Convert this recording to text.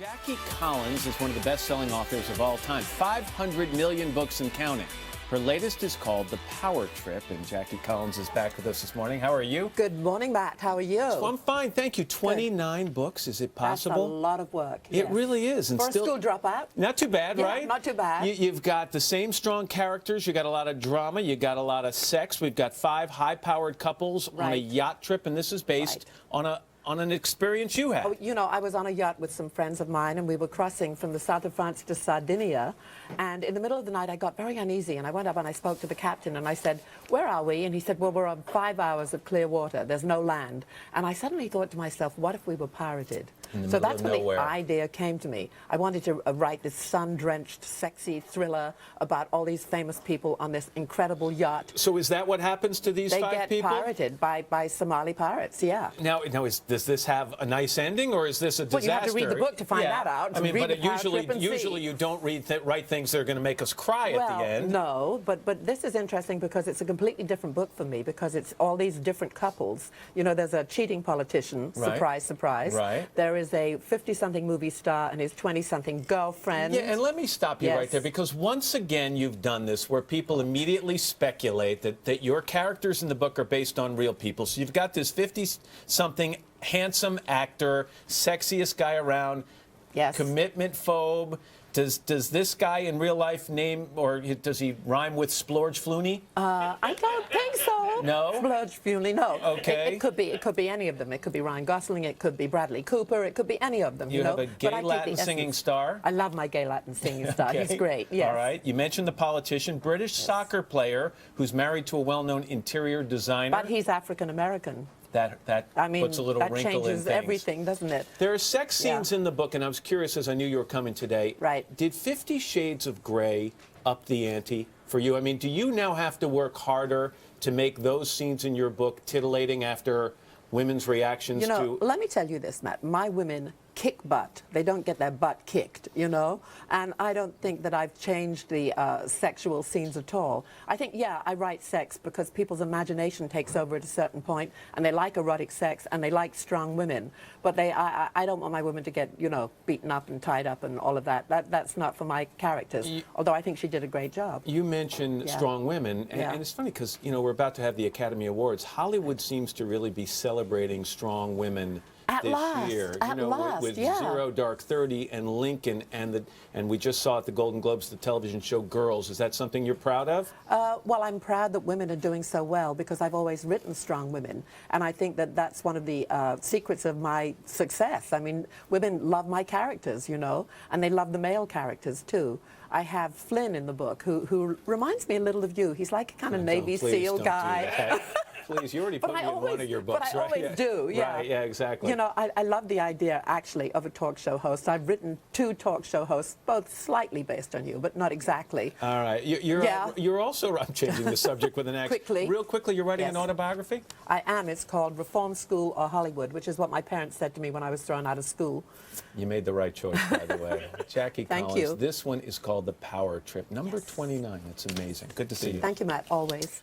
Jackie Collins is one of the best-selling authors of all time. 500 million books and counting. Her latest is called The Power Trip, and Jackie Collins is back with us this morning. How are you? Good morning, Matt. How are you? Well, I'm fine, thank you. 29 books, is it possible? That's a lot of work. It really is. And for a school dropout. Not too bad, yeah, right? Not too bad. You've got the same strong characters. You got a lot of drama. You got a lot of sex. We've got 5 high-powered couples on a yacht trip, and this is based on an experience you had. Oh, you know, I was on a yacht with some friends of mine, and we were crossing from the south of France to Sardinia. And in the middle of the night, I got very uneasy, and I went up and I spoke to the captain, and I said, "Where are we?" And he said, "Well, we're on 5 hours of clear water. There's no land." And I suddenly thought to myself, what if we were pirated? So that's when the idea came to me. I wanted to write this sun-drenched, sexy thriller about all these famous people on this incredible yacht. So is that what happens to these 5 people? They get pirated by Somali pirates, yeah. Now does this have a nice ending, or is this a disaster? Well, you have to read the book to find that out. I mean, but usually you don't write things that are going to make us cry at the end. No, but this is interesting because it's a completely different book for me, because it's all these different couples. You know, there's a cheating politician, surprise, surprise. Right. There is a 50-something movie star and his 20-something girlfriend. Yeah, and let me stop you right there, because once again you've done this where people immediately speculate that your characters in the book are based on real people. So you've got this 50-something handsome actor, sexiest guy around, commitment phobe. Does this guy in real life does he rhyme with Splorge Flooney? I don't think so. No? Splurge Flooney, no. Okay. It could be any of them. It could be Ryan Gosling, it could be Bradley Cooper, it could be any of them. You have know? a gay Latin singing star? I love my gay Latin singing star. Okay. He's great, yes. All right. You mentioned the politician, British soccer player who's married to a well-known interior designer. But he's African-American. That puts a little wrinkle in things. That changes everything, doesn't it? There are sex scenes in the book, and I was curious as I knew you were coming today. Right. Did 50 Shades of Grey up the ante for you? I mean, do you now have to work harder to make those scenes in your book titillating after women's reactions to... Let me tell you this, Matt. My women kick butt. They don't get their butt kicked, you know? And I don't think that I've changed the sexual scenes at all. I think, yeah, I write sex because people's imagination takes over at a certain point, and they like erotic sex, and they like strong women. But I don't want my women to get, you know, beaten up and tied up and all of that. That's not for my characters, although I think she did a great job. You mentioned strong women, and it's funny because, you know, we're about to have the Academy Awards. Hollywood seems to really be celebrating strong women this year. At last, with Zero Dark 30 and Lincoln, and we just saw at the Golden Globes the television show Girls. Is that something you're proud of? Well, I'm proud that women are doing so well because I've always written strong women, and I think that that's one of the secrets of my success. I mean, women love my characters, you know, and they love the male characters too. I have Flynn in the book, who reminds me a little of you. He's like a kind of Navy SEAL guy. Please, you already put me in one of your books, but I always do, yeah. Right, yeah, exactly. You know, I love the idea, actually, of a talk show host. I've written 2 talk show hosts, both slightly based on you, but not exactly. All right. You're also, I'm changing the subject with an accent. Real quickly, you're writing an autobiography? I am. It's called Reform School or Hollywood, which is what my parents said to me when I was thrown out of school. You made the right choice, by the way. Jackie Collins. Thank you. This one is called The Power Trip, number 29. It's amazing. Good to see you. Thank you, Matt, always.